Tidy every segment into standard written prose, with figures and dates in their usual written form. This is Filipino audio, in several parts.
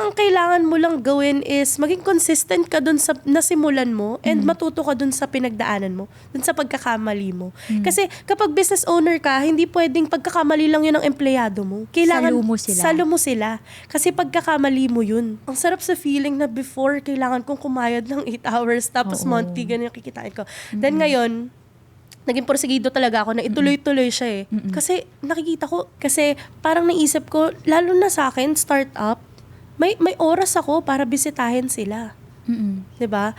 ang kailangan mo lang gawin is maging consistent ka dun sa nasimulan mo and matuto ka dun sa pinagdaanan mo, dun sa pagkakamali mo. Kasi kapag business owner ka, hindi pwedeng pagkakamali lang yun ng empleyado mo. Kailangan salo mo sila. Kasi pagkakamali mo yun. Ang sarap sa feeling na before, kailangan kong kumayod ng 8 hours tapos monthly, ganun yung kikitain ko. Then ngayon, naging porsigido talaga ako na ituloy-tuloy siya eh. Kasi nakikita ko, kasi parang naisip ko, lalo na sa akin, startup, may oras ako para bisitahin sila. 'Di ba?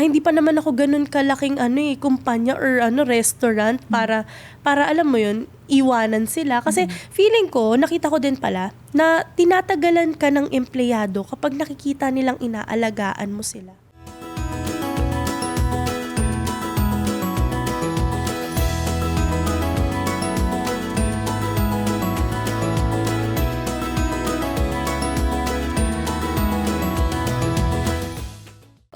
Hindi pa naman ako ganun kalaking kumpanya or restaurant para alam mo 'yun, iwanan sila kasi feeling ko, nakita ko din pala na tinatagalan ka ng empleyado kapag nakikita nilang inaalagaan mo sila.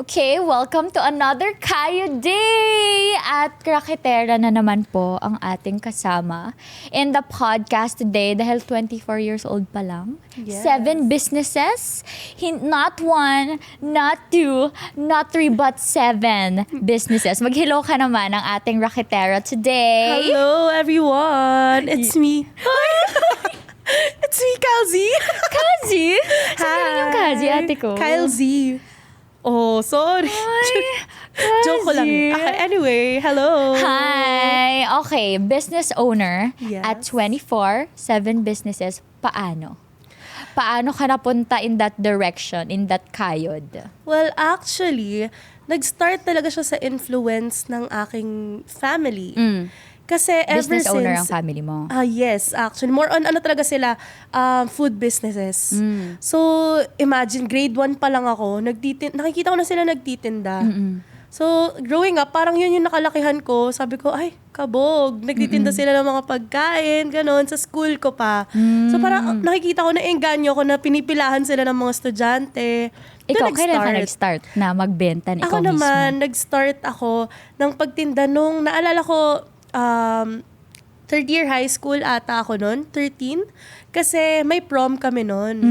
Okay, welcome to another Kayo Day! At Raketera na naman po ang ating kasama in the podcast today dahil 24 years old pa lang. Yes. 7 businesses. Not 1, not 2, not 3, but 7 businesses. Mag-hello ka naman ang ating Raketera today. Hello everyone! It's me. It's me, Kyle Z. Kyle Z? Sino yung Kyle Z, ate ko? Kyle Z. Oh, sorry. Joke ko lang. Anyway, hello. Hi! Okay, business owner Yes. at 24, 7 businesses. Paano? Paano ka napunta in that direction, in that kayod? Well, actually, nag-start talaga siya sa influence ng aking family. Kasi ever Business since... owner ang family mo? Yes, actually. More on talaga sila, food businesses. So, imagine, grade 1 pa lang ako, nakikita ko na sila nagtitinda. So, growing up, parang yun yung nakalakihan ko. Sabi ko, ay, kabog. Nagtitinda sila ng mga pagkain, gano'n, sa school ko pa. So, parang nakikita ko na engganyo ko na pinipilahan sila ng mga estudyante. Ikaw, kailan ka nag-start na magbenta na ikaw Ako mismo? naman, nag-start ako ng pagtinda nung, naalala ko, third year high school ata ako noon, 13. Kasi may prom kami noon.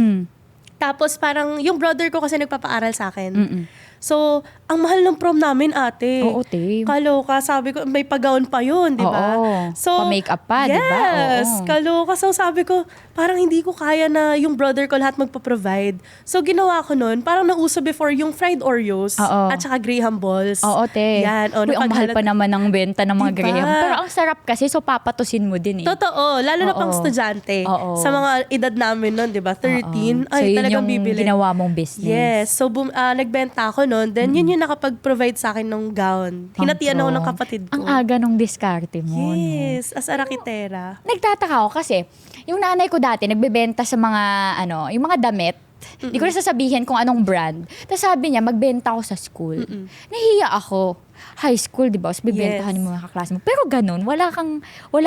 Tapos parang, yung brother ko kasi nagpapaaral sa akin. So, ang mahal ng prom namin, ate. Oo, te. Kaloka, sabi ko, may pag-gown pa yun, di ba? Oo. So, Pa-makeup pa, di ba? Yes, Oo. kaloka. So, sabi ko, parang hindi ko kaya na yung brother ko lahat magpa-provide. So, ginawa ko nun, parang nauso before yung fried Oreos at saka Graham balls. Oo, te. Yan. Uy, ang mahal pa naman ng benta ng mga Diba? Graham. Pero ang sarap kasi, so papatusin mo din eh. Totoo, lalo na Oo. pang estudyante. Oo. Sa mga edad namin nun, di ba? 13. So, Ay, yun talagang yung bibili. ginawa mong business. Yes. So, nagbenta ako nun. Then, yun yung nakapag-provide sa akin ng gown. Hinatian ako ng kapatid ko. Ang aga nung diskarte mo. Yes. As a rakitera. Nagtataka ako kasi, yung nanay ko dati, nagbebenta sa mga, yung mga damit. Hindi ko na sasabihin kung anong brand. Tapos sabi niya, magbenta ako sa school. Nahiya ako. High school, di ba? Tapos bibentahan Yes. yung mga kaklase mo. Pero ganun, wala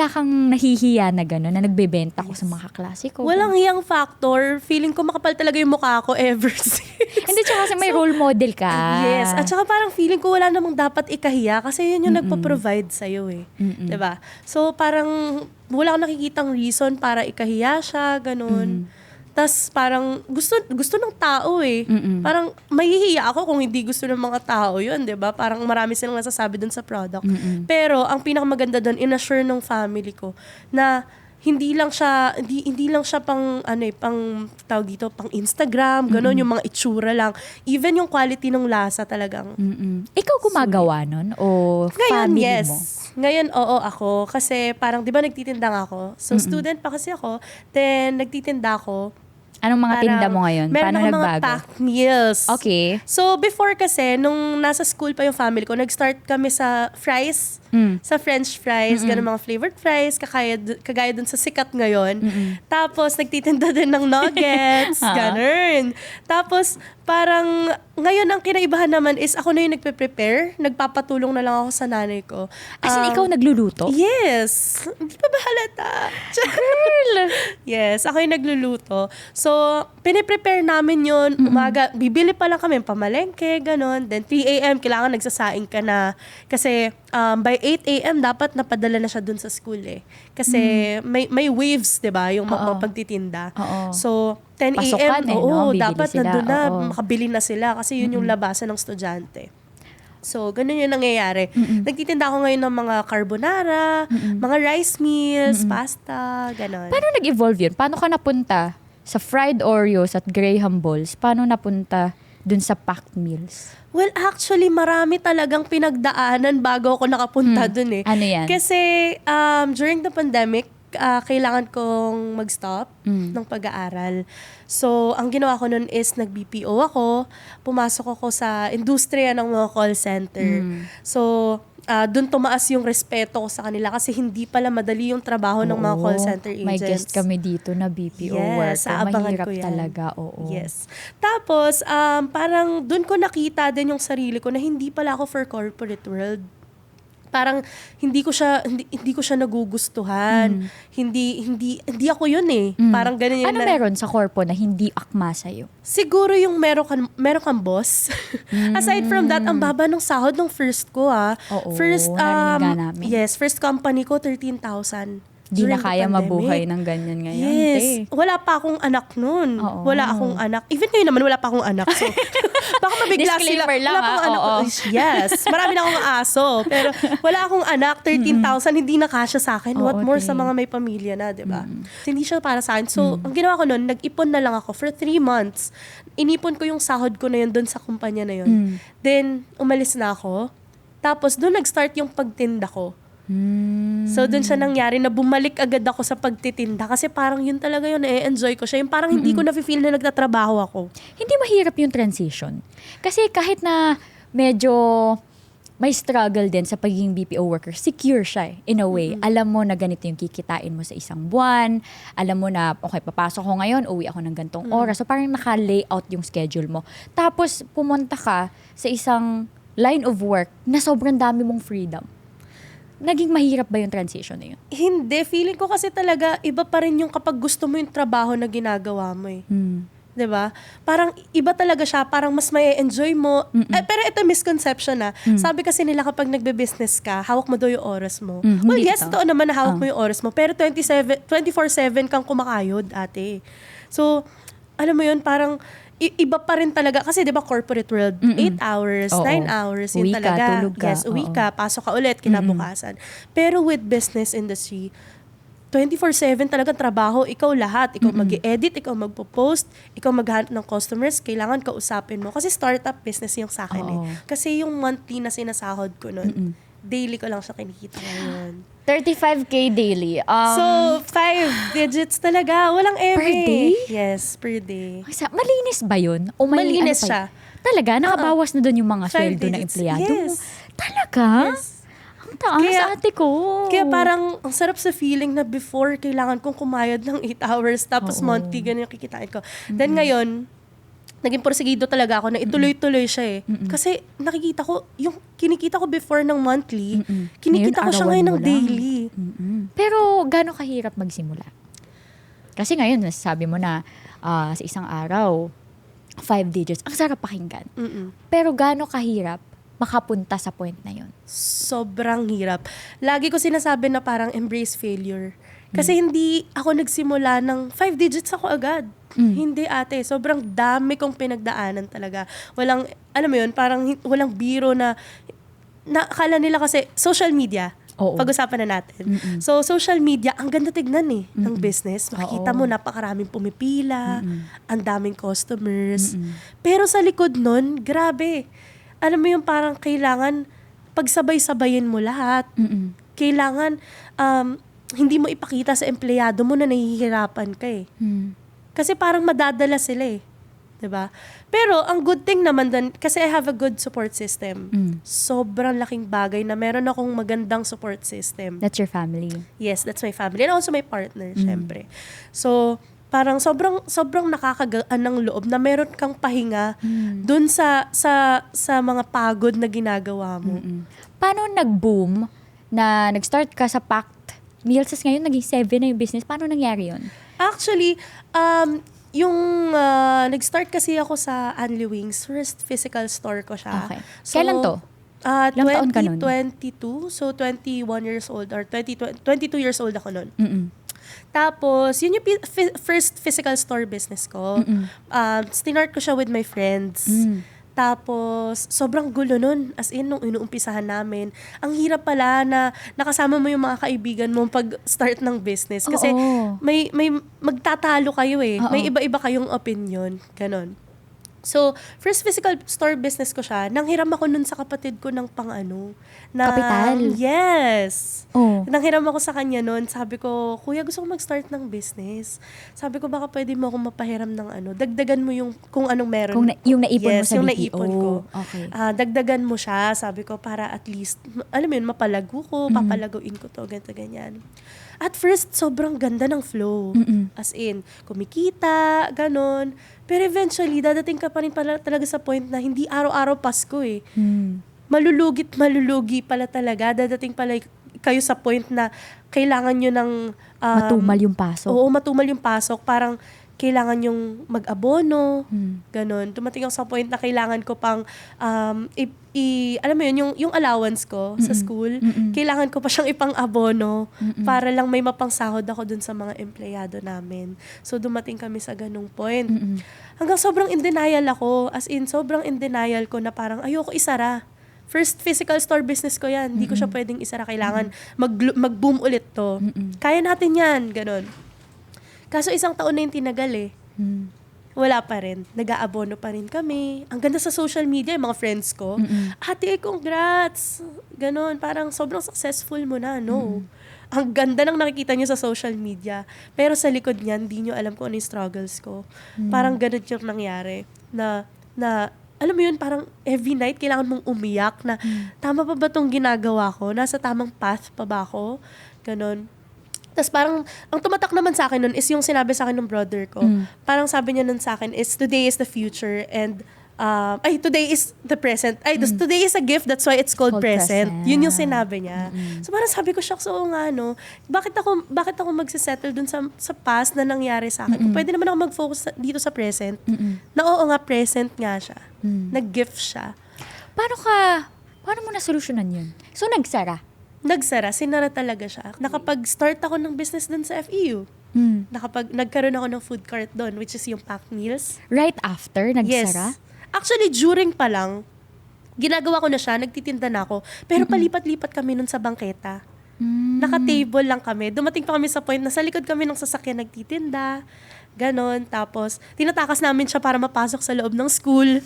kang nahihiya na ganun, na nagbebenta ko sa mga kaklase ko. Walang hiyang factor. Feeling ko makapal talaga yung mukha ko ever since. Hindi, tsaka kasi may role model ka. Yes. At saka parang feeling ko wala namang dapat ikahiya kasi yun yung nagpa-provide sa'yo eh. Diba? So parang wala akong nakikitang reason para ikahiya siya, ganun. Tas parang gusto ng tao eh. Parang mahihiya ako kung hindi gusto ng mga tao yun, 'di ba? Parang marami silang nasasabi dun sa product. Pero ang pinakamaganda doon, in-assure ng family ko na hindi lang siya pang pang tawag dito, pang Instagram, gano'n, yung mga itsura lang. Even yung quality ng lasa talagang. Ikaw gumagawa nun? O Ngayon, family yes. mo? Ngayon, oo ako. Kasi parang, di ba, nagtitinda nga ako. So, student pa kasi ako. Then, nagtitinda ako. Anong mga tinda mo ngayon? Meron Paano ako mga nagbago? packed meals. Okay. So, before kasi, nung nasa school pa yung family ko, nag-start kami sa fries. Sa French fries, ganun mga flavored fries, kagaya dun sa sikat ngayon. Tapos, nagtitinda din ng nuggets, ganun. Tapos, parang, ngayon ang kinaibahan naman is ako na yung nagpe-prepare. Nagpapatulong na lang ako sa nanay ko. As in, ikaw nagluluto? Yes. Hindi pa ba halata? Girl! Yes, ako yung nagluluto. So, So, piniprepare namin yun. Umaga, bibili pa lang kami, pamalengke, ganon. Then 3 a.m., kailangan nagsasaing ka na. Kasi by 8 a.m., dapat napadala na siya dun sa school eh. Kasi may waves, di ba? Yung pagtitinda. Oo. So, 10 Pasukan a.m., eh, no? Bibili dapat sila. nandun na, Oo. makabili na sila. Kasi yun yung labasan ng estudyante. So, ganun yung nangyayari. Nagtitinda ako ngayon ng mga carbonara, mga rice meals, pasta, ganun. Paano nag-evolve yun? Paano ka napunta sa fried Oreos at Graham Balls? Paano napunta dun sa packed meals? Well, actually, marami talagang pinagdaanan bago ako nakapunta dun eh. Ano yan? Kasi during the pandemic, kailangan kong mag-stop ng pag-aaral. So, ang ginawa ko nun is nag-BPO ako. Pumasok ako sa industriya ng mga call center. So, dun tumaas yung respeto ko sa kanila kasi hindi pala madali yung trabaho ng mga call center agents. May guest kami dito na BPO Yes, worker. aabangan Mahirap ko yan. talaga, oo. Yes. Tapos, parang dun ko nakita din yung sarili ko na hindi pala ako for corporate world. Parang hindi ko siya nagugustuhan. Hindi ako yun eh. Parang ganun yun. Ano meron sa corpo na hindi akma sa'yo? Siguro yung meron kang boss. Aside from that, ang baba ng sahod ng first ko Oo, First, narinig nga namin. yes, first company ko, 13,000. Di na during the kaya pandemic. mabuhay ng ganyan ngayon. Yes. te. Wala pa akong anak nun. Oo. Wala akong anak. Even ngayon naman, wala pa akong anak. So, baka mabigla sila. Disclaimer lang, wala pa akong anak. oo. Yes. Marami na akong aso. Pero wala akong anak. 13,000, hindi na kasya sa akin. What Oo, more te. sa mga may pamilya na, di ba? So, hindi siya para sa akin. So, ang ginawa ko nun, nag-ipon na lang ako for 3 months. Inipon ko yung sahod ko na yun doon sa kumpanya na yun. Then, umalis na ako. Tapos, doon nag-start yung pagtinda ko. So, dun siya nangyari na bumalik agad ako sa pagtitinda kasi parang yun talaga yun, enjoy ko siya. Yung parang hindi ko na-feel na nagtatrabaho ako. Hindi mahirap yung transition. Kasi kahit na medyo may struggle din sa pagiging BPO worker, secure siya in a way. Alam mo na ganito yung kikitain mo sa isang buwan. Alam mo na, okay, papasok ko ngayon, uwi ako ng gantong oras. So parang naka-layout yung schedule mo. Tapos pumunta ka sa isang line of work na sobrang dami mong freedom. Naging mahirap ba yung transition na yun? Hindi. Feeling ko kasi talaga iba pa rin yung kapag gusto mo yung trabaho na ginagawa mo eh. 'Di ba? Parang iba talaga siya, parang mas may enjoy mo. Pero ito misconception na. Sabi kasi nila kapag nagbe-business ka, hawak mo daw yung oras mo. Well, hindi yes, totoo. totoo naman na hawak mo yung oras mo, pero 24/7 kang kumakayod, ate. So, alam mo yun, parang iba pa rin talaga. Kasi di ba corporate world, 8 hours, Oo. 9 hours, yun Uwi ka, talaga. tulog ka. Yes, uwi Oo. ka, pasok ka ulit, kinabukasan. Pero with business industry, 24/7 talagang trabaho, ikaw lahat. Ikaw mag-edit, ikaw magpo-post, ikaw maghanap ng customers, kailangan kausapin mo. Kasi startup business yung sa akin eh. Oo. Kasi yung monthly na sinasahod ko nun, daily ko lang siya kinikita ngayon. 35K daily. So, 5 digits talaga. Walang eme. Per day? Yes, per day. Malinis ba yun? O may Malinis ano pa siya. yun? Talaga? Nakabawas na doon yung mga 5 sweldo ng digits. empleyado? Yes. Talaga? Yes. Ang taas, Kaya- ate ko. Kaya parang ang sarap sa feeling na before kailangan kong kumayod ng 8 hours tapos Oo. monthly ganun yung kikitain ko. Then ngayon, naging porsigido talaga ako na ituloy-tuloy siya eh. Kasi nakikita ko, yung kinikita ko before ng monthly, kinikita ko siya ngayon ng arawan mo lang. daily. Pero gano'ng kahirap magsimula? Kasi ngayon, nasasabi mo na sa isang araw, 5 digits. Ang sarap pakinggan. Pero gano'ng kahirap makapunta sa point na yun? Sobrang hirap. Lagi ko sinasabi na parang embrace failure. Kasi hindi ako nagsimula ng 5 digits ako agad. Hindi ate, sobrang dami kong pinagdaanan talaga. Walang, alam mo yun, parang walang biro na akala nila kasi social media. Oo. Pag-usapan na natin. So, social media, ang ganda tignan eh, ng business. Makikita mo, napakaraming pumipila, ang daming customers. Pero sa likod nun, grabe. Alam mo yung parang kailangan pagsabay-sabayin mo lahat. Kailangan, hindi mo ipakita sa empleyado mo na nahihirapan ka eh. Kasi parang madadala sila eh. 'Di ba? Pero ang good thing naman dun, kasi I have a good support system. Sobrang laking bagay na meron akong magandang support system. That's your family. Yes, that's my family. And also my partner, syempre. So, parang sobrang nakakagaan ng loob na meron kang pahinga dun sa mga pagod na ginagawa mo. Paano nag-boom na nag-start ka sa packed meals, ngayon naging 7 na yung business? Paano nangyari yun? Actually, Nag-start kasi ako sa Anli Wings. First physical store ko siya. Okay. Kailan to? Ilang taon ka nun? 2022. So, 21 years old or 22 years old ako nun. Mm-mm. Tapos, yun yung first physical store business ko. Start ko siya with my friends. Tapos, sobrang gulo nun. As in, nung inuumpisahan namin. Ang hirap pala na nakasama mo yung mga kaibigan mo pag-start ng business. Kasi may magtatalo kayo eh. May iba-iba kayong opinion. Ganon. So, first physical store business ko siya. Nanghiram ako nun sa kapatid ko ng Kapital? Yes. Oh. Nanghiram ako sa kanya nun. Sabi ko, kuya, gusto ko mag-start ng business. Sabi ko, baka pwede mo akong mapahiram ng dagdagan mo yung kung anong meron. Yung naipon mo Yes, sa yung BPO. naipon ko. Okay. Dagdagan mo siya, sabi ko, para at least, alam mo yun, mapalago ko, papalaguin ko to, ganito, ganyan. At first, sobrang ganda ng flow. As in, kumikita, ganon. Pero eventually, dadating ka pa rin pala talaga sa point na hindi araw-araw Pasko eh. Malulugi pala talaga. Dadating pala kayo sa point na kailangan nyo ng... matumal yung pasok. Oo, matumal yung pasok. Parang kailangan yung mag-abono, ganon. Tumating ako sa point na kailangan ko pang, alam mo yun, yung allowance ko sa school, kailangan ko pa siyang ipang-abono para lang may mapangsahod ako dun sa mga empleyado namin. So, dumating kami sa ganung point. Hanggang sobrang in denial ako, as in, sobrang in denial ko na parang ayoko isara. First physical store business ko yan, hindi ko siya pwedeng isara. Kailangan mag-boom ulit to. Kaya natin yan, ganon. Kaso isang taon na yung tinagal eh. Wala pa rin. Nag-aabono pa rin kami. Ang ganda sa social media, yung mga friends ko. Ate, congrats! Ganon. Parang sobrang successful mo na, no? Ang ganda ng nakikita niyo sa social media. Pero sa likod niyan, hindi niyo alam kung ano yung struggles ko. Parang ganun yung nangyari. Na alam mo yun, parang every night kailangan mong umiyak na tama pa ba itong ginagawa ko? Nasa tamang path pa ba ako? Ganon. Tapos parang, ang tumatak naman sa akin nun is yung sinabi sa akin ng brother ko. Parang sabi niya nun sa akin is, today is the future and, today is the present. Today is a gift, that's why it's called present. Yun yung sinabi niya. So parang sabi ko, shucks, oo nga, no? Bakit ako magsisettle dun sa past na nangyari sa akin? Kung pwede naman ako mag-focus dito sa present, na oo nga, present nga siya. Nag-gift siya. Paano mo nasolusyonan yun? So, nagsara? Sinara talaga siya. Nakapag-start ako ng business dun sa FEU. Nagkaroon ako ng food cart doon, which is yung packed meals. Right after, nagsara? Yes. Actually, during pa lang, ginagawa ko na siya, nagtitinda na ako. Pero palipat-lipat kami nun sa bangketa. Naka-table lang kami. Dumating pa kami sa point na sa likod kami ng sasakyan nagtitinda. Ganon. Tapos, tinatakas namin siya para mapasok sa loob ng school.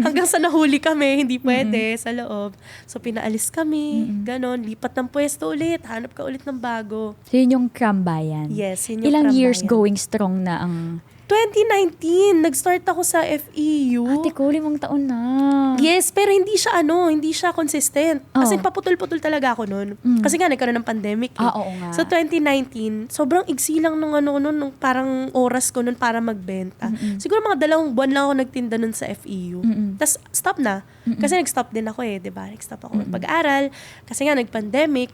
Hanggang sa nahuli kami, hindi pwede sa loob. So, pinaalis kami. Ganon. Lipat ng pwesto ulit. Hanap ka ulit ng bago. So, yun yung Krambayan? Yes, yun yung Ilang Krambayan. years going strong na ang... 2019, nag-start ako sa FEU. Ate ko, 5 taon na. Yes, pero hindi siya consistent. As in, paputol-putol talaga ako nun. Kasi nga, nagkaroon ng pandemic. Oo nga. So, 2019, sobrang igsi lang nung parang oras ko nun para magbenta. Siguro mga 2 buwan lang ako nagtinda nun sa FEU. Tapos, stop na. Kasi nag-stop din ako diba? Nag-stop ako pag-aaral. Kasi nga, nag-pandemic.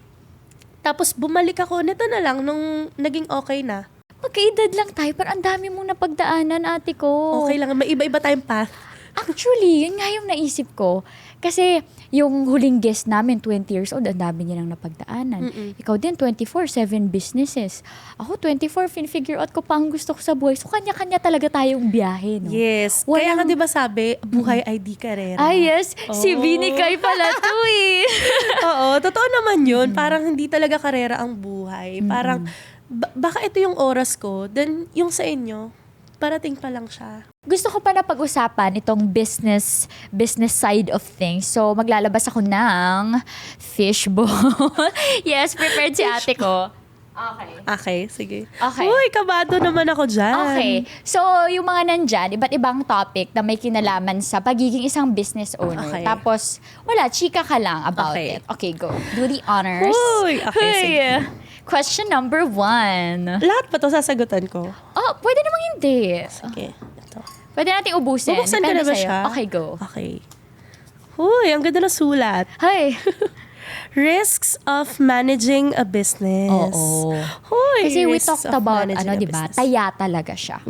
Tapos, bumalik ako. Neto na lang, nung naging okay na. Magkaedad lang tayo, pero ang dami mong napagdaanan, ate ko. Okay lang, may iba-iba tayong path. Actually, yun nga yung naisip ko. Kasi yung huling guest namin, 20 years old, ang dami nilang napagdaanan. Ikaw din, 24, 7 businesses. Ako, 24, figure out ko pa ang gusto ko sa buhay. So, kanya-kanya talaga tayong biyahe, no? Yes. Kaya nga, di ba sabi, buhay ay di karera. Ay, yes. Si Vinny Kay pala to eh. Oo, totoo naman yun. Parang hindi talaga karera ang buhay. Parang, baka ito yung oras ko, then yung sa inyo, parating pa lang siya. Gusto ko pa na pag-usapan itong business side of things. So, maglalabas ako ng fishbowl. Yes, prepared si ate ko. Okay, sige. Okay. Uy, kabado naman ako dyan. Okay. So, yung mga nandyan, iba't ibang topic na may kinalaman sa pagiging isang business owner. Okay. Tapos, wala, chika ka lang about Okay. it. Okay, go. Do the honors. Uy, okay, sige. Question number 1. Lahat pa to sasagutan ko. Oh, pwede namang hindi. Sige, ito. Pwede nating ubusin. Bubuksan ko na Depende ba sa'yo. siya? Okay, go. Okay. Uy, ang ganda ng sulat. Hi. Risks of managing a business. Oo. Uy, Kasi we risks talked of about, managing a di ba? business. Taya talaga siya.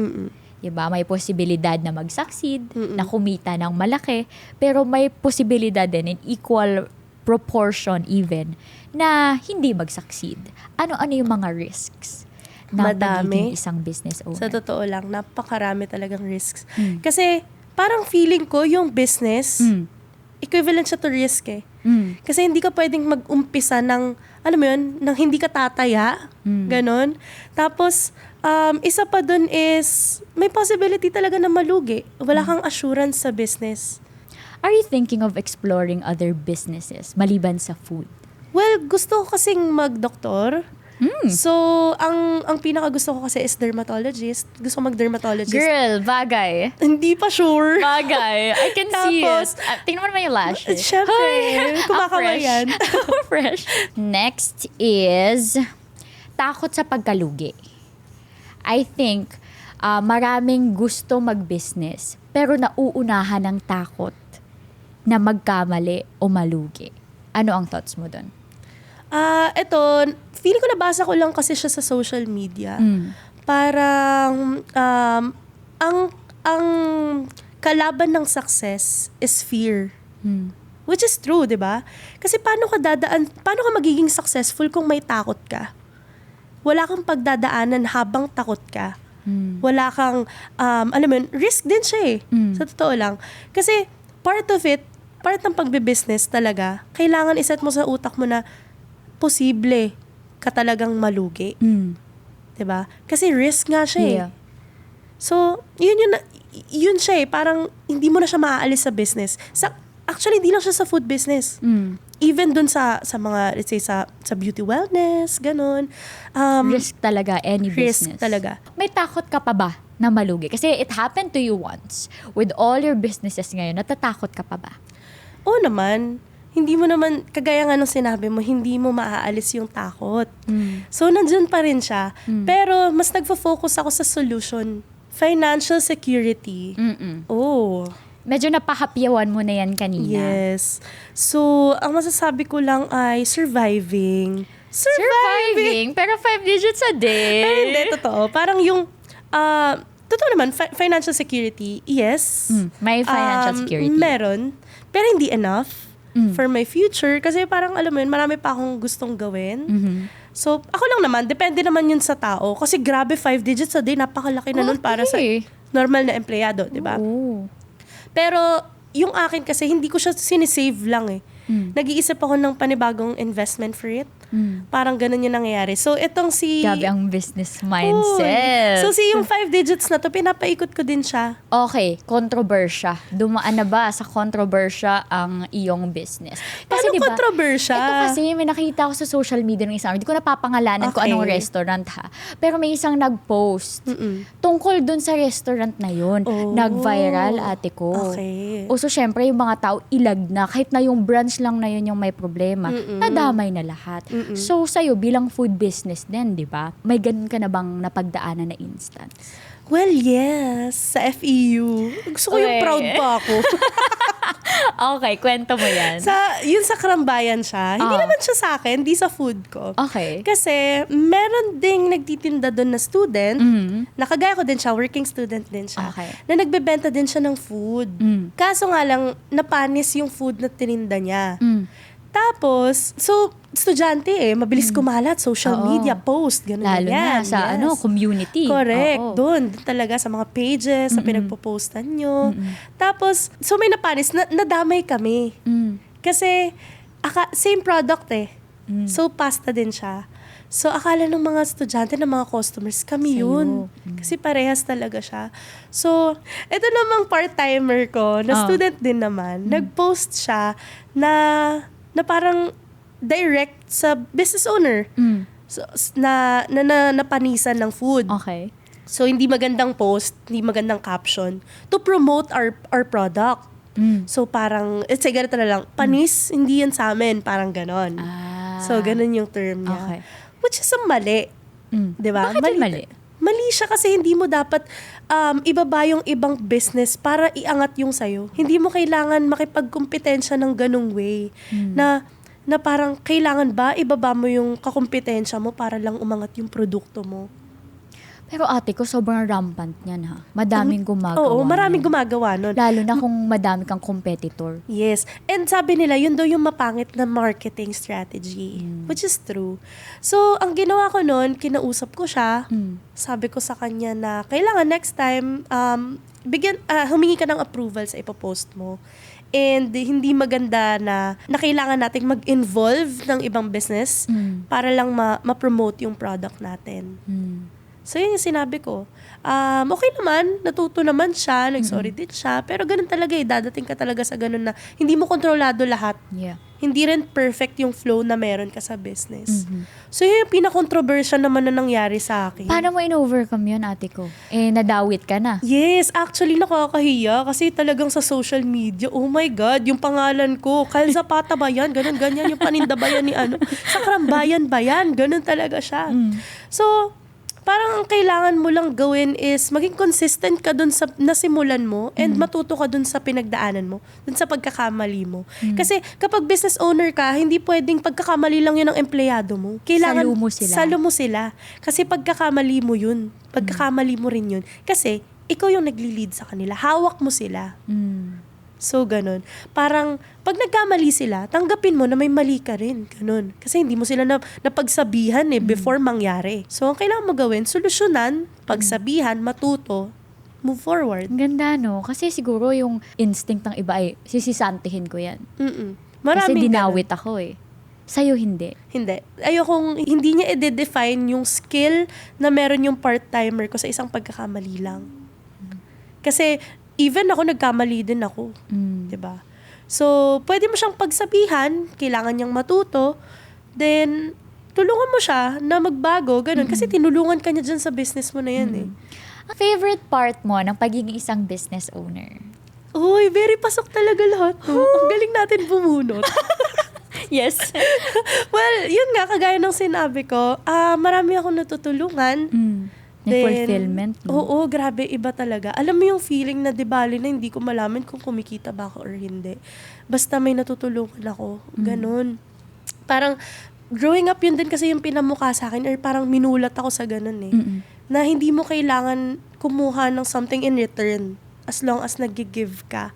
Diba? May posibilidad na mag-succeed, na kumita ng malaki, pero may posibilidad din in equal proportion even na hindi mag-succeed. Ano-ano yung mga risks na Madami. pagiging isang business owner? Sa totoo lang, napakarami talagang risks. Kasi parang feeling ko yung business, equivalent siya to risk eh. Kasi hindi ka pwedeng mag-umpisa ng, alam mo yun, nang hindi ka tataya, ganon. Tapos, isa pa dun is, may possibility talaga na malugi. Wala kang assurance sa business. Are you thinking of exploring other businesses maliban sa food? Well, gusto ko kasing mag-doktor. So, ang pinaka gusto ko kasi is dermatologist. Gusto ko mag-dermatologist. Girl, bagay. Hindi pa sure. Bagay. I can see Tapos, it. Tingnan mo naman yung lashes. Siyempre, kumakaway fresh. yan. Fresh. Next is takot sa pagkalugi. I think maraming gusto mag-business pero nauunahan ng takot na magkamali o malugi. Ano ang thoughts mo doon? Ito, feeling ko nabasa ko lang kasi siya sa social media. Parang, ang kalaban ng success is fear. Which is true, di ba? Kasi paano ka magiging successful kung may takot ka? Wala kang pagdadaanan habang takot ka. Wala kang, alam mo yun, risk din siya eh. Sa totoo lang. Kasi part ng pagbe-business talaga, kailangan iset mo sa utak mo na posible ka talagang malugi. 'Di ba? Kasi risk nga siya eh. Yeah. So, yun siya eh. Parang hindi mo na siya maaalis sa business. Actually, hindi lang siya sa food business. Even dun sa mga, let's say, sa beauty wellness, ganun. Risk talaga, any Risk business. talaga. May takot ka pa ba na malugi? Kasi it happened to you once. With all your businesses ngayon, natatakot ka pa ba? Oo naman. Hindi mo naman, kagaya nga nung sinabi mo, hindi mo maaalis yung takot. So, nandun pa rin siya. Pero, mas nagfo-focus ako sa solution. Financial security. Oh. Medyo napahapyawan mo na yan kanina. Yes. So, ang masasabi ko lang ay surviving. Pero 5 digits a day. Pero hindi, totoo. Parang yung, totoo naman, financial security, yes. May financial security. Meron. Pero hindi enough for my future. Kasi parang, alam mo yun, marami pa akong gustong gawin. So, ako lang naman, depende naman yun sa tao. Kasi grabe, 5 digits a day, napakalaki na nun para sa normal na empleyado, di ba? Oh. Pero, yung akin kasi, hindi ko siya sinisave lang eh. Nag-iisip ako ng panibagong investment for it. Parang ganun yung nangyayari. So, itong si... Grabe ang business mindset. So, yung 5 digits na to, pinapaikot ko din siya. Okay, kontrobersya. Dumaan na ba sa kontrobersya ang iyong business? Paano diba, kontrobersya? Ito kasi, may nakita ko sa social media ng isang, hindi ko napapangalanan kung Okay. anong restaurant ha. Pero may isang nag-post tungkol dun sa restaurant na yun. Oh. Nag-viral, ate ko. Okay. So, syempre, yung mga tao, ilag na. Kahit na yung branch lang na yun yung may problema, nadamay na lahat. So, sa'yo, bilang food business din, di ba? May ganun ka na bang napagdaanan na instance? Well, yes. Sa FEU. Gusto ko yung Okay. proud pa ako. Okay, kwento mo yan. Yun sa Karambayan siya. Hindi naman siya sa akin, hindi sa food ko. Okay. Kasi, meron ding nagtitinda doon na student. Nakagaya ko din siya, working student din siya. Okay. Na nagbebenta din siya ng food. Kaso nga lang, napanis yung food na tininda niya. Tapos, so, estudyante mabilis kumalat, social Oo. media, post, ganun Lalo yan. na sa Yes. community. Correct. Oo. Doon talaga sa mga pages, sa pinagpo-postan nyo. Tapos, so may napanis, nadamay kami. Kasi, same product So, pasta din siya. So, akala ng mga estudyante, ng mga customers, kami Sa'yo. yun. Kasi parehas talaga siya. So, ito namang part-timer ko, na student din naman, nag-post siya na parang direct sa business owner. So, na napanisan ng food. Okay. So, hindi magandang post, hindi magandang caption to promote our product. So, parang, let's say, ganito na lang, panis, hindi yan sa amin, parang ganon. So, ganon yung term niya. Okay. Which is mali. Diba? Bakit yun mali? Mali siya kasi hindi mo dapat ibaba yung ibang business para iangat yung sayo. Hindi mo kailangan makipagkompetensya ng ganung way. Na parang kailangan ba ibaba mo yung kakompetensya mo para lang umangat yung produkto mo. Pero ate ko, sobrang rampant niyan ha. Madaming gumagawa. Oo, maraming niyan. gumagawa nun. Lalo na kung madami kang competitor. Yes. And sabi nila, yun daw yung mapangit na marketing strategy. Which is true. So, ang ginawa ko nun, kinausap ko siya. Sabi ko sa kanya na, kailangan next time, humingi ka ng approval sa ipopost mo. And hindi maganda na kailangan nating mag-involve ng ibang business para lang ma-promote yung product natin. So, yun yung sinabi ko. Okay naman, natuto naman siya, nag-sorry din siya, pero ganun talaga dadating ka talaga sa ganun na hindi mo kontrolado lahat. Yeah. Hindi rin perfect yung flow na meron ka sa business. So, yun yung pinaka-controversial naman na nangyari sa akin. Paano mo in-overcome yun, ate ko? Nadawit ka na. Yes, actually nakakahiya kasi talagang sa social media, oh my God, yung pangalan ko, Kyle Zapata ba yan? Ganun, ganyan, yung paninda ba yan ni ano? Sa Karambayan ba yan? Ganun talaga siya. So, parang ang kailangan mo lang gawin is maging consistent ka dun sa nasimulan mo and matuto ka dun sa pinagdaanan mo, dun sa pagkakamali mo. Kasi kapag business owner ka, hindi pwedeng pagkakamali lang yun ng empleyado mo. Kailangan salo mo sila. Kasi pagkakamali mo yun. Pagkakamali mo rin yun. Kasi ikaw yung nagli-lead sa kanila. Hawak mo sila. So, ganun. Parang, pag nagkamali sila, tanggapin mo na may mali ka rin. Ganun. Kasi hindi mo sila napagsabihan before mangyari. So, ang kailangan mo gawin, solusyonan, pagsabihan, matuto, move forward. Ang ganda, no? Kasi siguro yung instinct ng iba ay sisisantihin ko yan. Kasi Maraming dinawit ako eh. Sa'yo hindi. Hindi. Ayokong, hindi niya i-define yung skill na meron yung part-timer ko sa isang pagkakamali lang. Kasi, even ako, nagkamali din ako. Diba? So, pwede mo siyang pagsabihan, kailangan niyang matuto, then, tulungan mo siya na magbago, ganun. Kasi tinulungan ka niya dyan sa business mo na yan eh. Ang favorite part mo ng pagiging isang business owner? Uy, very pasok talaga lahat. No? Ang galing natin bumunot. Yes. Well, yun nga, kagaya ng sinabi ko, marami akong natutulungan. May fulfillment. No? Oo, grabe, iba talaga. Alam mo yung feeling na di bali na hindi ko malaman kung kumikita ba ako or hindi. Basta may natutulungan ako. Ganon. Parang, growing up yun din kasi yung pinamukha sa akin or parang minulat ako sa ganon eh. Na hindi mo kailangan kumuha ng something in return as long as nag-give ka.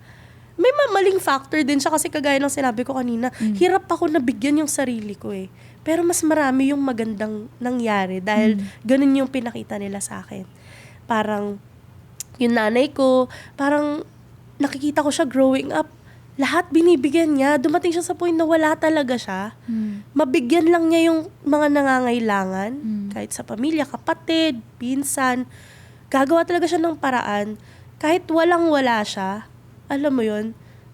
May mamaling factor din siya kasi kagaya ng sinabi ko kanina, hirap ako nabigyan yung sarili ko eh. Pero mas marami yung magandang nangyari dahil ganun yung pinakita nila sa akin. Parang, yung nanay ko, parang nakikita ko siya growing up, lahat binibigyan niya. Dumating siya sa point na wala talaga siya. Mabigyan lang niya yung mga nangangailangan, kahit sa pamilya, kapatid, pinsan. Gagawa talaga siya ng paraan. Kahit walang-wala siya, alam mo yun,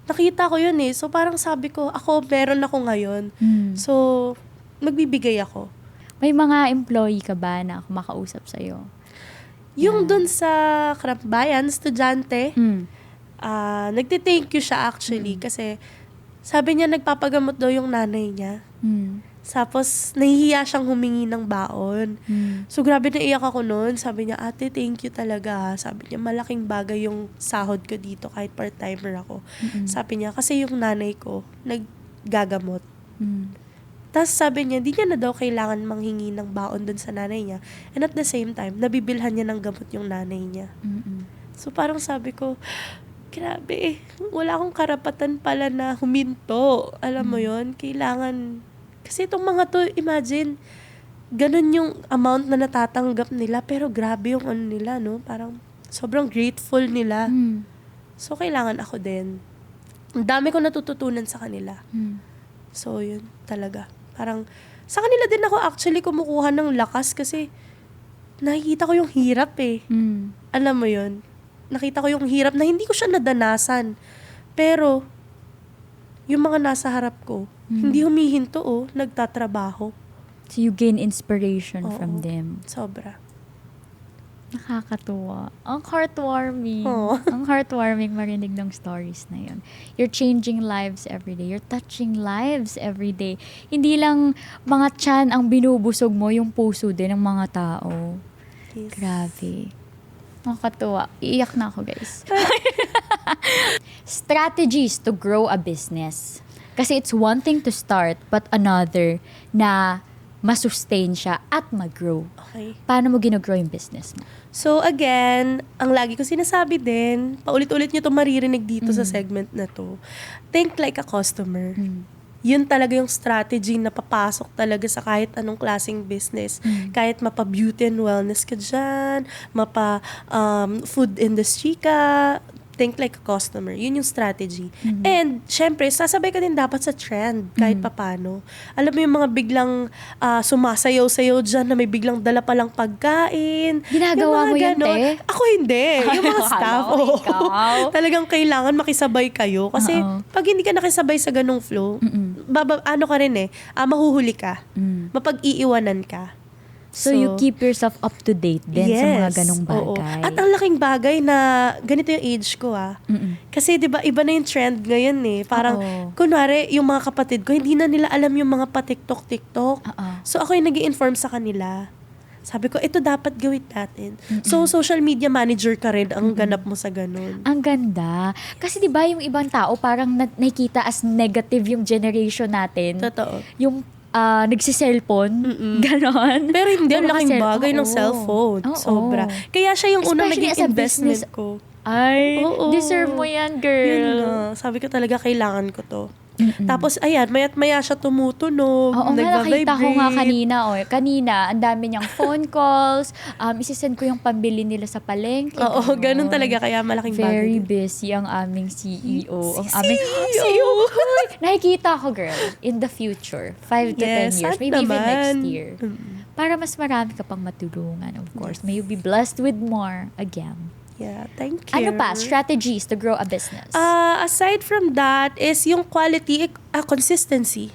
nakita ko yun eh. So parang sabi ko, meron ako ngayon. So, magbibigay ako. May mga employee ka ba na kumakausap sa'yo? Yung dun sa Karambayan, estudyante, nagti-thank you siya actually kasi sabi niya nagpapagamot daw yung nanay niya. Tapos, nahihiya siyang humingi ng baon. So, grabe naiyak ako noon. Sabi niya, ate, thank you talaga. Sabi niya, malaking bagay yung sahod ko dito kahit part-timer ako. Sabi niya, kasi yung nanay ko, naggagamot. Tapos sabi niya, di niya na daw kailangan manghingi ng baon dun sa nanay niya. And at the same time, nabibilhan niya ng gamot yung nanay niya. So, parang sabi ko, grabe, wala akong karapatan pala na huminto. Alam mo yon, kailangan. Kasi itong mga to, imagine, ganun yung amount na natatanggap nila, pero grabe yung ano nila, no? Parang sobrang grateful nila. So, kailangan ako din. Ang dami ko natututunan sa kanila. So, yun talaga. Parang, sa kanila din ako actually kumukuha ng lakas kasi nakikita ko yung hirap eh. Alam mo yun? Nakita ko yung hirap na hindi ko siya nadanasan. Pero, yung mga nasa harap ko, hindi humihinto nagtatrabaho. So you gain inspiration Oo, from them. Sobra. Nakakatuwa. Ang heartwarming. Oo. Ang heartwarming marinig ng stories na yun. You're changing lives every day. You're touching lives every day. Hindi lang mga tiyan ang binubusog mo, yung puso din ng mga tao. Yes. Grabe. Nakakatuwa. Iiyak na ako, guys. Strategies to grow a business. Kasi it's one thing to start, but another na masustain siya at mag-grow? Okay. Paano mo gino-grow yung business mo? So again, ang lagi ko sinasabi din, paulit-ulit nyo to maririnig dito sa segment na to. Think like a customer. Yun talaga yung strategy na papasok talaga sa kahit anong klaseng business. Kahit mapa-beauty and wellness ka dyan, mapa-food industry ka, think like a customer. Yun yung strategy. And, syempre, sasabay ka din dapat sa trend kahit papano. Alam mo yung mga biglang sumasayaw-sayaw dyan na may biglang dala palang pagkain. Ginagawa mo yun, te? Ako hindi. Yung mga staff. Akala ko oo. ikaw. Talagang kailangan makisabay kayo. Kasi pag hindi ka nakisabay sa ganung flow, ano ka rin mahuhuli ka. Mapag-iiwanan ka. So, you keep yourself up to date din sa mga ganong oo. bagay. At ang laking bagay na ganito yung age ko Kasi 'di ba iba na yung trend ngayon Parang kunwari yung mga kapatid ko hindi na nila alam yung mga pa-TikTok. So ako yung nag-i-inform sa kanila. Sabi ko, ito dapat gawin natin. So social media manager ka rin ang ganap mo sa ganun. Ang ganda. Kasi 'di ba yung ibang tao parang nakikita as negative yung generation natin. Totoo. Yung nagsi-cellphone, ganon. Pero hindi, ang Puro laking ka bagay ng cellphone. Sobra. Kaya siya yung unang Especially naging as a investment business- ko. Ay, Oo. deserve mo yan, girl. Yun nga. Sabi ko talaga, kailangan ko to. Tapos, ayan, maya't maya siya tumutunog, Oo nga, nakita ko nga nagva-vibrate. kanina, ang dami niyang phone calls, isisend ko yung pambili nila sa palengke. Oo, ganun ganon. talaga, kaya malaking Very bagay. busy ang aming CEO. Ang Si aming CEO. Nakikita ko, girl, in the future, 5 to 10 years, at maybe even naman. next year. Para mas marami ka pang matulungan, of course. May you be blessed with more again. Yeah, thank you. Ano pa? Strategies to grow a business? Aside from that, is yung quality, consistency.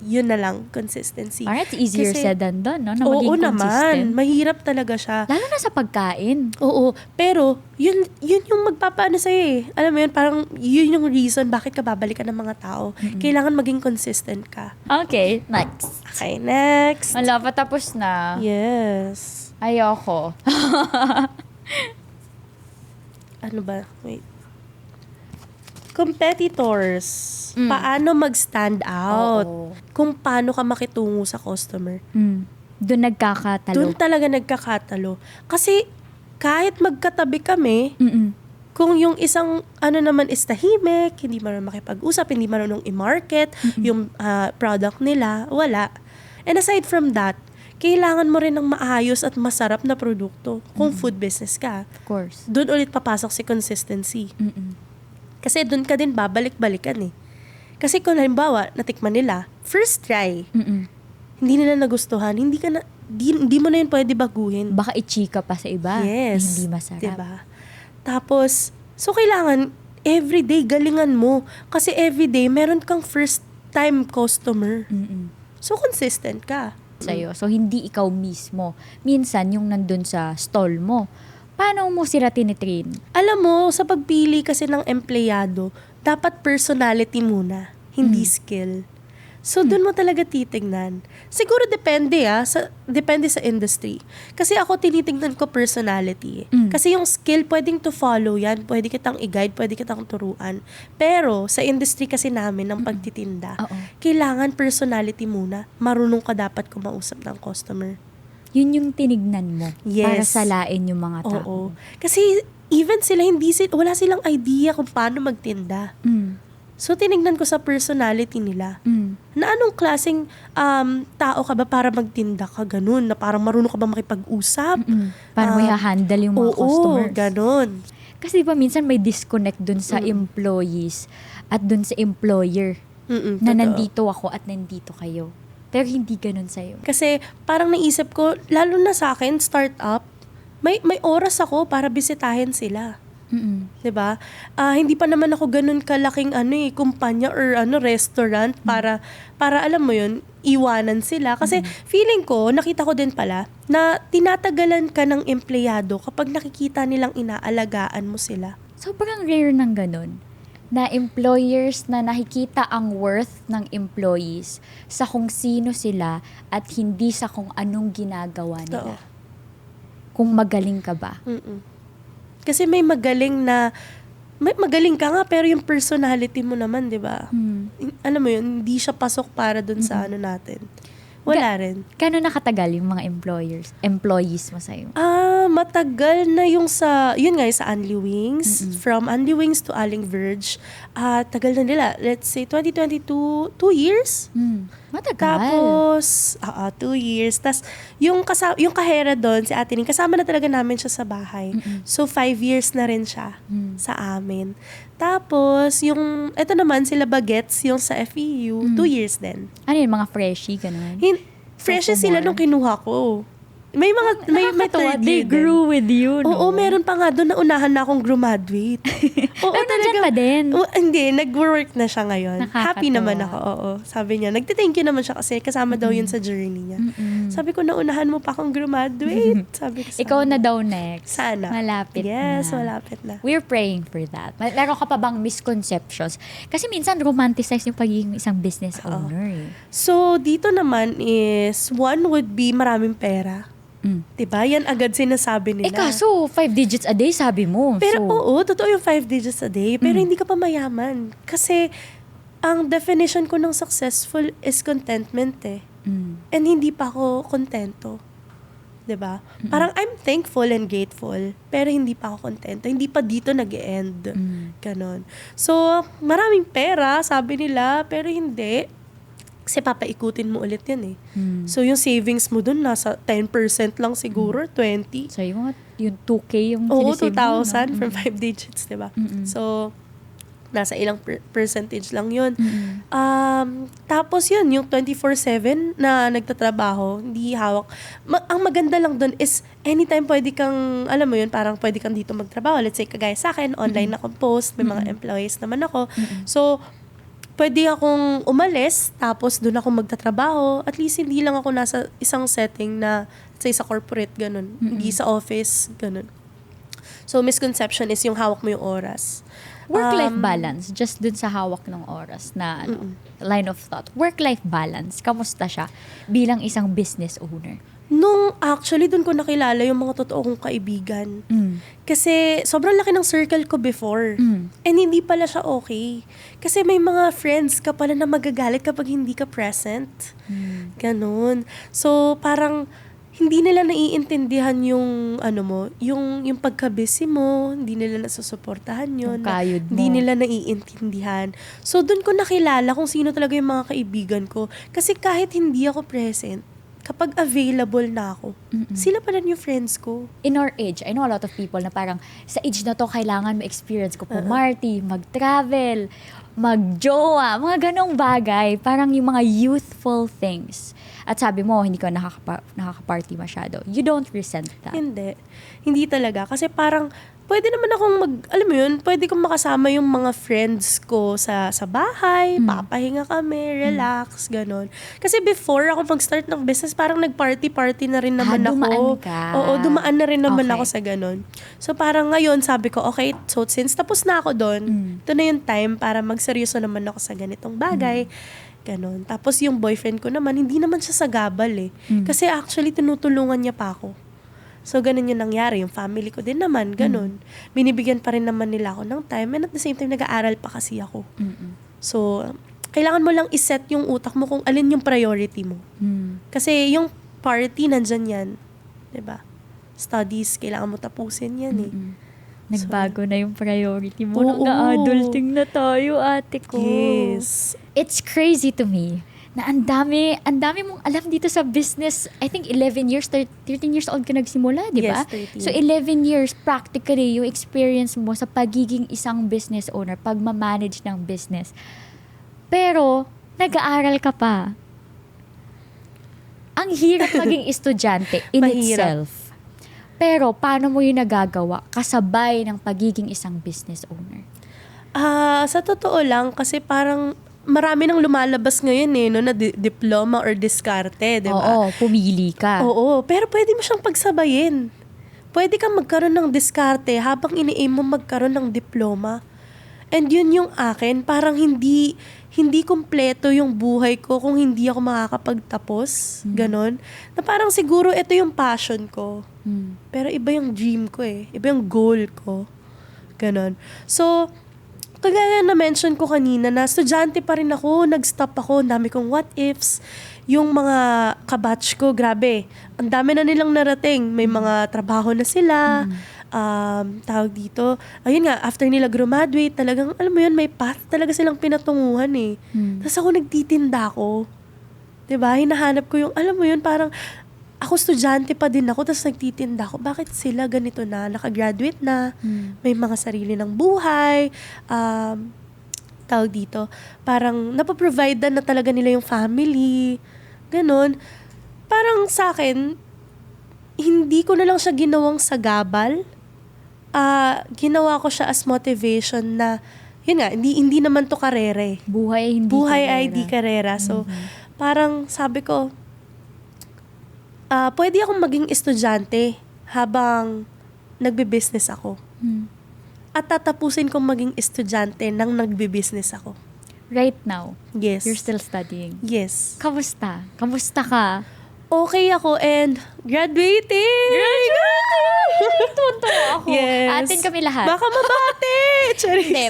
Yun na lang, consistency. Alright, easier Kasi- said than done, no? Na Oo maging naman, consistent. mahirap talaga siya. Lalo na sa pagkain. Oo, pero yun yung magpapaano sa'yo Alam mo yun, parang yun yung reason bakit ka babalikan ng mga tao. Kailangan maging consistent ka. Okay, next. Okay, next. Wala, patapos na. Yes. Ayoko. Ano ba? Wait. Competitors. Paano mag-stand out? Oo. Kung paano ka makitungo sa customer. Doon nagkakatalo. Doon talaga nagkakatalo. Kasi kahit magkatabi kami, kung yung isang naman is tahimik, hindi marunong makipag-usap, hindi marunong i-market, yung product nila, wala. And aside from that, kailangan mo rin ng maayos at masarap na produkto kung food business ka. Of course. Doon ulit papasok si consistency. Kasi doon ka din babalik-balikan Kasi kung halimbawa, natikman nila, first try, hindi nila nagustuhan, hindi mo na yun pwede baguhin. Baka i-chika pa sa iba. Yes. Hindi masarap. Diba? Tapos, so kailangan, everyday, galingan mo. Kasi everyday, meron kang first time customer. So, consistent ka. Sa'yo. So, hindi ikaw mismo. Minsan, yung nandun sa stall mo, paano mo sila tinitrain? Alam mo, sa pagpili kasi ng empleyado, dapat personality muna, hindi skill. So, doon mo talaga titignan. Siguro depende depende sa industry. Kasi ako tinitignan ko personality. Kasi yung skill, pwedeng to follow yan. Pwede kitang i-guide, pwede kitang turuan. Pero, sa industry kasi namin ng pagtitinda, kailangan personality muna. Marunong ka dapat kumausap ng customer. Yun yung tinignan mo. Yes. Para salain yung mga tao. Oo. Kasi, even sila, wala silang idea kung paano magtinda. So, tinignan ko sa personality nila. Na anong klaseng tao ka ba para magtinda ka ganun? Na parang marunong ka ba makipag-usap? Paano mo i-handle yung mga customers? Oo, ganun. Kasi diba minsan may disconnect dun sa employees at dun sa employer. Na Totoo. nandito ako at nandito kayo. Pero hindi ganun sa'yo. Kasi parang naisip ko, lalo na sa akin, startup, may oras ako para bisitahin sila. 'Di ba? Hindi pa naman ako ganun kalaking kumpanya or restaurant para alam mo 'yun, iwanan sila kasi feeling ko, nakita ko din pala na tinatagalan ka ng empleyado kapag nakikita nilang inaalagaan mo sila. Sobrang rare ng ganun. Na employers na nakikita ang worth ng employees sa kung sino sila at hindi sa kung anong ginagawa nila. Kung magaling ka ba. Kasi may magaling ka nga pero yung personality mo naman, 'di ba? Alam mo 'yun, hindi siya pasok para dun sa natin. Wala rin. Gano'n nakatagal yung mga employees mo sa'yo? Matagal na yung yun nga, sa Unli Wings. From Unli Wings to Aling Verge. Tagal na nila. Let's say, 2022, 2 years? Matagal. Tapos, 2 years. Tapos, yung kahera doon, si Ate Ning, kasama na talaga namin siya sa bahay. So, 5 years na rin siya sa amin. Tapos, eto naman, sila Bagets, yung sa FEU, 2 years din. Ano yun, mga freshie, gano'n? Fresh sila nung kinuha ko. May Nakakatawa, third they year grew with you, no? Oo, meron pa nga doon na unahan na akong graduate. Oo, pero nandyan pa din? Hindi, nag-work na siya ngayon. Nakakatawa. Happy naman ako, oo. Sabi niya, nagte-thank you naman siya kasi kasama daw yun sa journey niya. Sabi ko, naunahan mo pa akong graduate. Sabi ko Ikaw na daw next. Sana. Malapit na. Yes, malapit na. We're praying for that. Meron ka pa bang misconceptions? Kasi minsan romanticize yung pagiging isang business owner. So, dito naman is, one would be maraming pera. Diba? Yan agad sinasabi nila. Kaso 5 digits a day, sabi mo. Pero oo, totoo yung 5 digits a day. Pero hindi ka pa mayaman. Kasi, ang definition ko ng successful is contentment And hindi pa ako kontento. Diba? Parang I'm thankful and grateful, pero hindi pa ako kontento. Hindi pa dito nag-e-end. Ganon. So, maraming pera, sabi nila, pero hindi. Kasi papaikutin mo ulit yan So, yung savings mo dun, nasa 10% lang siguro, 20%. So, yung 2K yung Oo, sinisave mo, 2,000 from 5 digits, diba? So, nasa ilang percentage lang yun. Tapos yun, yung 24/7 na nagtatrabaho, hindi hawak. Ang maganda lang dun is, anytime pwede kang, alam mo yun, parang pwede kang dito magtrabaho. Let's say, kagaya sa akin, online na akong post, may mga employees naman ako. So, pwede akong umalis, tapos doon ako magtatrabaho. At least hindi lang ako nasa isang setting na, say, sa corporate, ganun. Hindi sa office, ganun. So, misconception is yung hawak mo yung oras. Work-life balance, just dun sa hawak ng oras na line of thought. Work-life balance, kamusta siya bilang isang business owner? Actually, dun ko nakilala yung mga totoo kong kaibigan. Kasi sobrang laki ng circle ko before. And hindi pala siya okay. Kasi may mga friends ka pala na magagalit kapag hindi ka present. Ganon. So, parang hindi nila naiintindihan yung yung pagka-busy mo, hindi nila nasusuportahan yun. Yung kayod mo. Hindi nila naiintindihan. So, dun ko nakilala kung sino talaga yung mga kaibigan ko. Kasi kahit hindi ako present, kapag available na ako, sila pa rin yung friends ko. In our age, I know a lot of people na parang sa age na to, kailangan ma-experience ko pumarty, mag-travel, mag-jowa, mga ganong bagay. Parang yung mga youthful things. At sabi mo, hindi ka nakaka-party masyado. You don't resent that. Hindi. Hindi talaga. Kasi parang, pwede naman akong alam mo yun, pwede kong makasama yung mga friends ko sa bahay, papahinga kami, relax, ganon. Kasi before ako mag-start ng business, parang nag-party-party na rin naman ako. Dumaan ka. Oo, dumaan na rin naman Okay. ako sa ganon. So parang ngayon, sabi ko, okay, so since tapos na ako doon, ito na yung time para magseryoso naman ako sa ganitong bagay. Ganon. Tapos yung boyfriend ko naman, hindi naman siya sagabal Kasi actually, tinutulungan niya pa ako. So, ganun yung nangyari. Yung family ko din naman, ganun. Binibigyan pa rin naman nila ako ng time. And at the same time, nag-aaral pa kasi ako. So, kailangan mo lang iset yung utak mo kung alin yung priority mo. Kasi yung party, nandyan yan. Diba? Studies, kailangan mo tapusin yan Nagbago na yung priority mo. Oo. Nag-adulting na tayo, ate ko. Yes. It's crazy to me na ang dami mong alam dito sa business. I think 11 years, 13 years old ka nagsimula, di ba? Yes, 13. So 11 years, practically, yung experience mo sa pagiging isang business owner, pagmamanage ng business. Pero, nag-aaral ka pa. Ang hirap maging estudyante in Mahirap. itself. Pero, paano mo yung nagagawa kasabay ng pagiging isang business owner? Sa totoo lang, kasi parang marami nang lumalabas ngayon na diploma or diskarte, di ba? Oo, pumili ka. Oo, pero pwede mo siyang pagsabayin. Pwede kang magkaroon ng diskarte habang ini-aim mo magkaroon ng diploma. And yun yung akin, parang hindi kumpleto yung buhay ko kung hindi ako makakapagtapos. Ganon. Na parang siguro ito yung passion ko. Pero iba yung dream ko Iba yung goal ko. Ganon. So, kagaya na mention ko kanina na estudyante pa rin ako, nag-stop ako, ang dami kong what ifs. Yung mga kabatch ko, grabe, ang dami na nilang narating. May mga trabaho na sila, tawag dito. Ayun nga, after nila graduate, talagang, alam mo yun, may path talaga silang pinatunguhan eh. Tapos ako nagtitinda ko. Diba? Hinahanap ko yung, alam mo yun, parang, ako estudyante pa din ako, tapos nagtitinda ako. Bakit sila ganito na? Nakagraduate na, may mga sarili ng buhay, tawag dito, parang napaprovide na talaga nila yung family, ganun. Parang sa akin, hindi ko na lang siya ginawang sagabal. Ginawa ko siya as motivation na, yun nga, hindi naman to karere. Buhay Ay di karera. So, parang sabi ko, pwede akong maging estudyante habang nagbe-business ako. At tatapusin kong maging estudyante nang nagbe-business ako. Right now, Yes. you're still studying. Yes. Kamusta? Kamusta ka? Okay ako and graduating! Tunto ako. Yes. Atin kami lahat. Baka mabate! Charis. Hindi,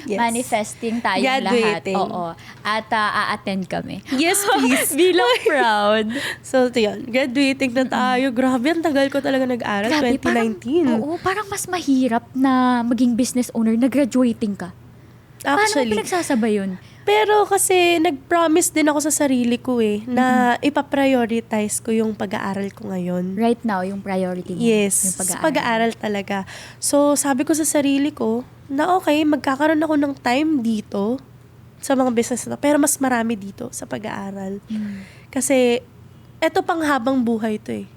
Yes. manifesting tayong Graduating. lahat. Oo. At a-attend kami. Yes, please. Bilang proud. So, ito yun. Graduating na tayo. Grabe, ang tagal ko talaga nag-aral. 2019. Parang mas mahirap na maging business owner na graduating ka. Paano Actually. pinagsasabay yun? Pero kasi nag-promise din ako sa sarili ko na ipaprioritize ko yung pag-aaral ko ngayon. Right now, yung priority mo. Yes, Yung sa pag-aaral talaga. So, sabi ko sa sarili ko na okay, magkakaroon ako ng time dito sa mga business na to, pero mas marami dito sa pag-aaral. Kasi, eto pang habang buhay to eh.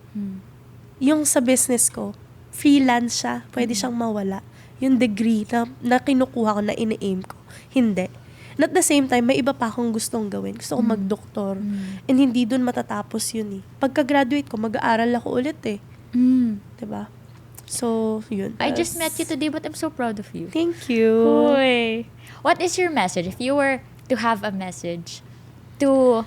Yung sa business ko, freelance siya, pwede siyang mawala. Yung degree na kinukuha ko, na ina-aim ko, hindi. And at the same time, may iba pa akong gustong gawin. Gusto kong mag-doktor. And hindi dun matatapos yun eh. Pagka-graduate ko, mag-aaral ako ulit eh. Diba? So, yun. I just met you today but I'm so proud of you. Thank you. Hoy. What is your message? If you were to have a message to,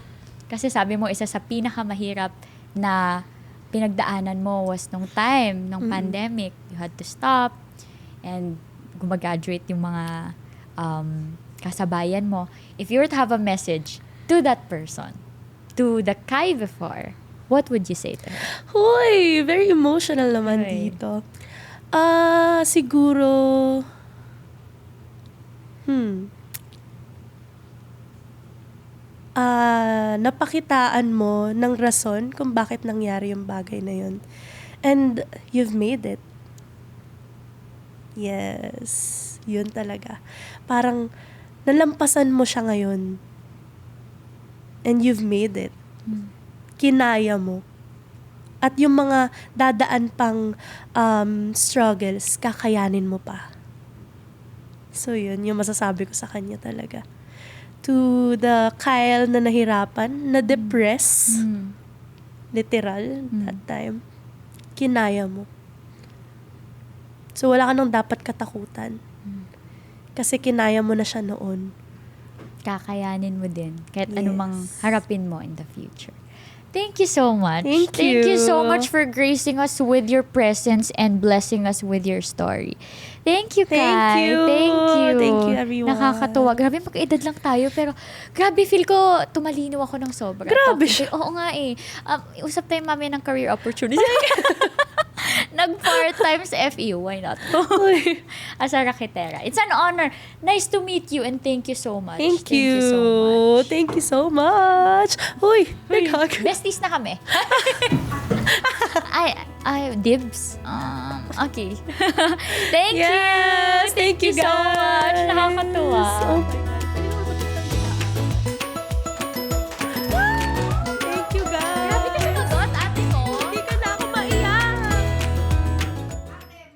kasi sabi mo, isa sa pinakamahirap na pinagdaanan mo was nung time, nung pandemic. You had to stop and gumagraduate yung mga kasabayan mo. If you were to have a message to that person, to the Kai before, what would you say to her? Hoy, very emotional naman Hoy. dito. Siguro, napakitaan mo ng rason kung bakit nangyari yung bagay na yun. And you've made it. Yes, yun talaga. Parang nalampasan mo siya ngayon. And you've made it. Kinaya mo. At yung mga dadaan pang struggles, kakayanin mo pa. So yun, yung masasabi ko sa kanya talaga. To the Kyle na nahirapan, na depressed, literal, that time, kinaya mo. So wala ka nang dapat katakutan. Kasi kinaya mo na siya noon. Kakayanin mo din kahit Yes. anumang harapin mo in the future. Thank you so much. Thank you you. so much for gracing us with your presence and blessing us with your story. Thank you, Kai. Thank you. Thank you. Thank you, everyone. Nakakatuwa. Grabe, magkaedad lang tayo. Pero, grabe, feel ko tumalino ako ng sobra. Grabe Talking siya. to- Oo nga eh. Usap tayo mami ng career opportunity. Nag-part-time sa FEU. Why not? As a raketera. It's an honor. Nice to meet you and thank you so much. Thank you. so much. Thank you so much. Uy, nag-hug. Besties na kami. ay, dibs. Okay. Thank you. Yes, thank you so much. guys. Nakakatuwa. Oh my